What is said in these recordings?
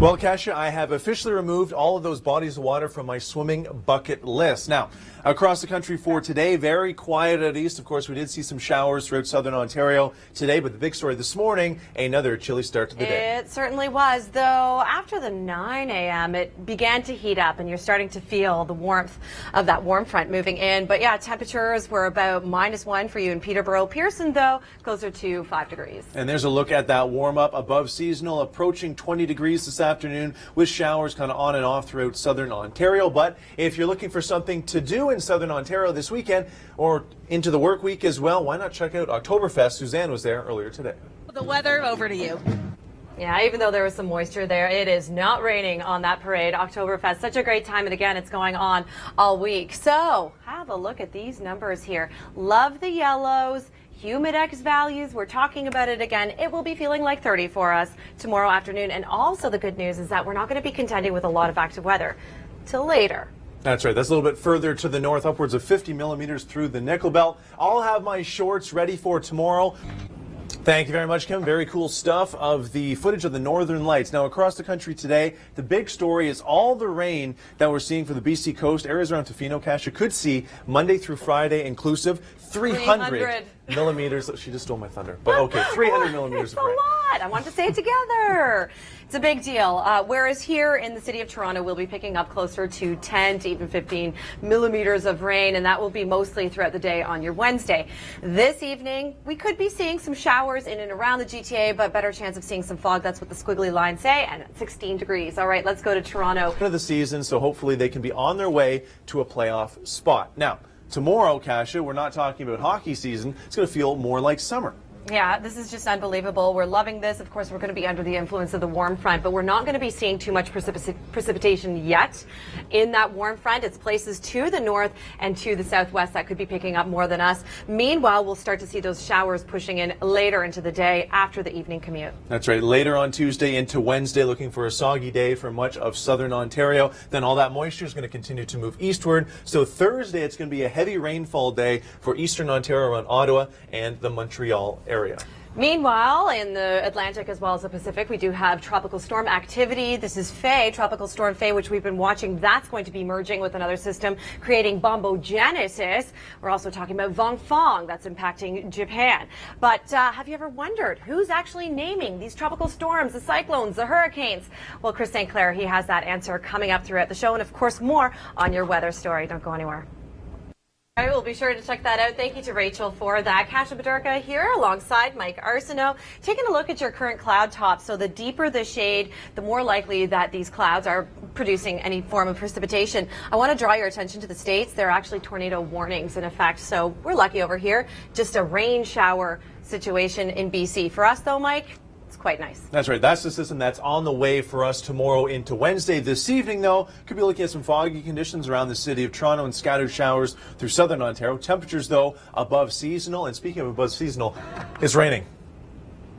Well, Kasia, I have officially removed all of those bodies of water from my swimming bucket list. Now, across the country for today, very quiet at east. Of course, we did see some showers throughout southern Ontario today, but the big story this morning, another chilly start to the day. It certainly was, though after the 9 a.m. it began to heat up and you're starting to feel the warmth of that warm front moving in. But yeah, temperatures were about -1 for you in Peterborough. Pearson, though, closer to 5 degrees. And there's a look at that warm up above seasonal, approaching 20 degrees this afternoon with showers kind of on and off throughout southern Ontario. But if you're looking for something to do in southern Ontario this weekend or into the work week as well, why not check out Oktoberfest? Suzanne was there earlier today. The weather, over to you. Yeah, even though there was some moisture there, it is not raining on that parade. Oktoberfest, such a great time, and again, it's going on all week. So have a look at these numbers here. Love the yellows. Humidex values, we're talking about it again. It will be feeling like 30 for us tomorrow afternoon. And also the good news is that we're not going to be contending with a lot of active weather till later. That's right. That's a little bit further to the north, upwards of 50 millimeters through the nickel belt. I'll have my shorts ready for tomorrow. Thank you very much, Kim. Very cool stuff of the footage of the Northern Lights. Now, across the country today, the big story is all the rain that we're seeing for the BC coast. Areas around Tofino, Kasia could see Monday through Friday inclusive 300 millimeters. She just stole my thunder. But okay, 300 millimeters of rain. It's a lot. I want to say it together. It's a big deal. Whereas here in the city of Toronto, we'll be picking up closer to 10 to even 15 millimeters of rain, and that will be mostly throughout the day on your Wednesday. This evening, we could be seeing some showers in and around the GTA, but better chance of seeing some fog. That's what the squiggly lines say, and at 16 degrees. All right, let's go to Toronto. End of the season, so hopefully they can be on their way to a playoff spot. Now, tomorrow, Kasia, we're not talking about hockey season. It's going to feel more like summer. Yeah, this is just unbelievable. We're loving this. Of course, we're going to be under the influence of the warm front, but we're not going to be seeing too much precipitation yet in that warm front. It's places to the north and to the southwest that could be picking up more than us. Meanwhile, we'll start to see those showers pushing in later into the day after the evening commute. That's right. Later on Tuesday into Wednesday, looking for a soggy day for much of southern Ontario. Then all that moisture is going to continue to move eastward. So Thursday, it's going to be a heavy rainfall day for eastern Ontario around Ottawa and the Montreal area. Meanwhile, in the Atlantic as well as the Pacific, we do have tropical storm activity. This is Faye, Tropical Storm Faye, which we've been watching. That's going to be merging with another system, creating bombogenesis. We're also talking about Vongfong. That's impacting Japan. But have you ever wondered who's actually naming these tropical storms, the cyclones, the hurricanes? Well, Chris St. Clair, he has that answer coming up throughout the show. And, of course, more on your weather story. Don't go anywhere. All right, we'll be sure to check that out. Thank you to Rachel for that. Kasia Bodurka here alongside Mike Arsenault, taking a look at your current cloud top. So the deeper the shade, the more likely that these clouds are producing any form of precipitation. I want to draw your attention to the States. There are actually tornado warnings in effect. So we're lucky over here. Just a rain shower situation in BC. For us, though, Mike, quite nice. That's right. That's the system that's on the way for us tomorrow into Wednesday. This evening, though, could be looking at some foggy conditions around the city of Toronto and scattered showers through southern Ontario. Temperatures, though, above seasonal. And speaking of above seasonal, it's raining.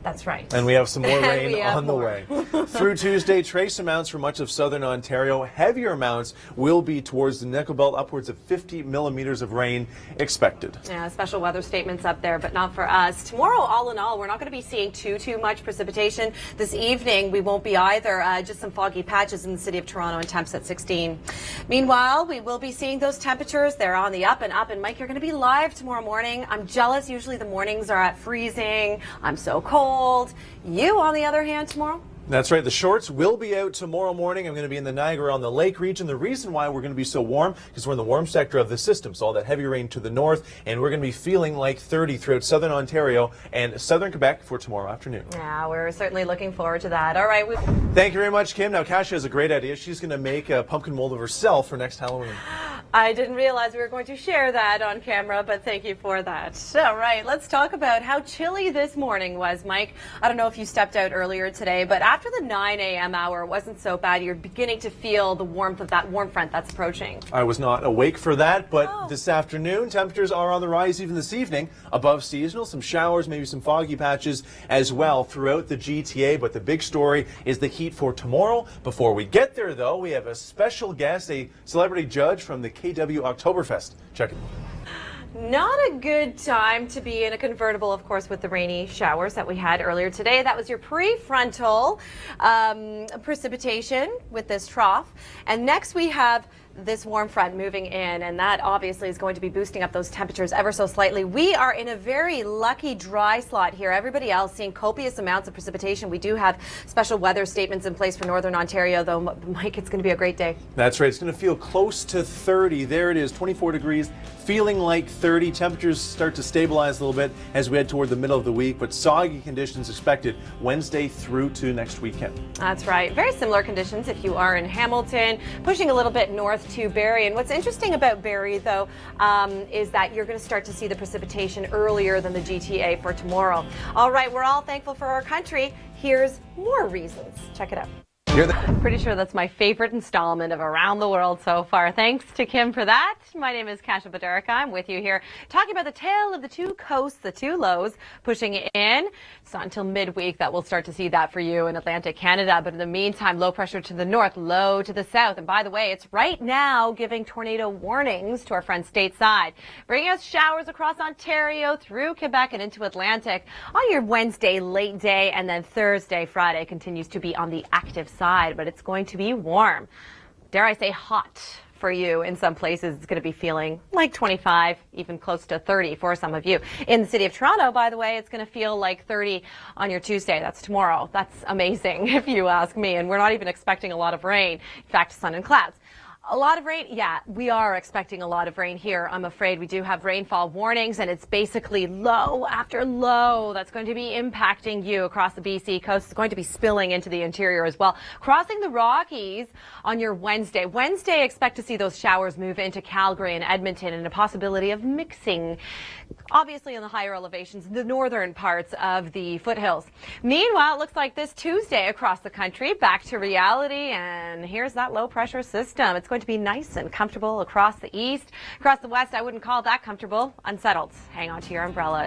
That's right. And we have some more rain on the way. Through Tuesday, trace amounts for much of southern Ontario. Heavier amounts will be towards the nickel belt, upwards of 50 millimeters of rain expected. Yeah, special weather statements up there, but not for us. Tomorrow, all in all, we're not going to be seeing too much precipitation. This evening, we won't be either. Just some foggy patches in the city of Toronto and temps at 16. Meanwhile, we will be seeing those temperatures. They're on the up and up. And Mike, you're going to be live tomorrow morning. I'm jealous. Usually the mornings are at freezing. I'm so cold. You, on the other hand, tomorrow? That's right. The shorts will be out tomorrow morning. I'm going to be in the Niagara on the Lake region. The reason why we're going to be so warm is we're in the warm sector of the system. So all that heavy rain to the north, and we're going to be feeling like 30 throughout southern Ontario and southern Quebec for tomorrow afternoon. Yeah, we're certainly looking forward to that. All right. Thank you very much, Kim. Now, Kasia has a great idea. She's going to make a pumpkin mold of herself for next Halloween. I didn't realize we were going to share that on camera, but thank you for that. All right, let's talk about how chilly this morning was, Mike. I don't know if you stepped out earlier today, but after the 9 a.m. hour, it wasn't so bad. You're beginning to feel the warmth of that warm front that's approaching. I was not awake for that, but this afternoon, temperatures are on the rise even this evening. Above seasonal, some showers, maybe some foggy patches as well throughout the GTA. But the big story is the heat for tomorrow. Before we get there, though, we have a special guest, a celebrity judge from the KW Oktoberfest. Check it. Not a good time to be in a convertible, of course, with the rainy showers that we had earlier today. That was your prefrontal precipitation with this trough. And next we have this warm front moving in, and that obviously is going to be boosting up those temperatures ever so slightly. We are in a very lucky dry slot here. Everybody else seeing copious amounts of precipitation. We do have special weather statements in place for Northern Ontario, though, Mike, it's going to be a great day. That's right. It's going to feel close to 30. There it is, 24 degrees, feeling like 30. Temperatures start to stabilize a little bit as we head toward the middle of the week, but soggy conditions expected Wednesday through to next weekend. That's right. Very similar conditions if you are in Hamilton, pushing a little bit north to Barrie. And what's interesting about Barrie, though, is that you're going to start to see the precipitation earlier than the GTA for tomorrow. All right, we're all thankful for our country. Here's more reasons. Check it out. Pretty sure that's my favorite installment of Around the World so far. Thanks to Kim for that. My name is Kasia Bodurka. I'm with you here talking about the tale of the two coasts, the two lows pushing in. It's not until midweek that we'll start to see that for you in Atlantic Canada. But in the meantime, low pressure to the north, low to the south. And by the way, it's right now giving tornado warnings to our friends stateside, bringing us showers across Ontario through Quebec and into Atlantic on your Wednesday late day, and then Thursday, Friday continues to be on the active side. But it's going to be warm. Dare I say hot for you in some places. It's going to be feeling like 25, even close to 30 for some of you. In the city of Toronto, by the way, it's going to feel like 30 on your Tuesday. That's tomorrow. That's amazing if you ask me. And we're not even expecting a lot of rain. In fact, sun and clouds. A lot of rain? Yeah, we are expecting a lot of rain here. I'm afraid we do have rainfall warnings, and it's basically low after low that's going to be impacting you across the BC coast. It's going to be spilling into the interior as well. Crossing the Rockies on your Wednesday. Wednesday, expect to see those showers move into Calgary and Edmonton, and a possibility of mixing, obviously in the higher elevations, the northern parts of the foothills. Meanwhile, it looks like this Tuesday across the country, back to reality, and here's that low pressure system. It's going to be nice and comfortable across the east. Across the west, I wouldn't call that comfortable. Unsettled. Hang on to your umbrellas.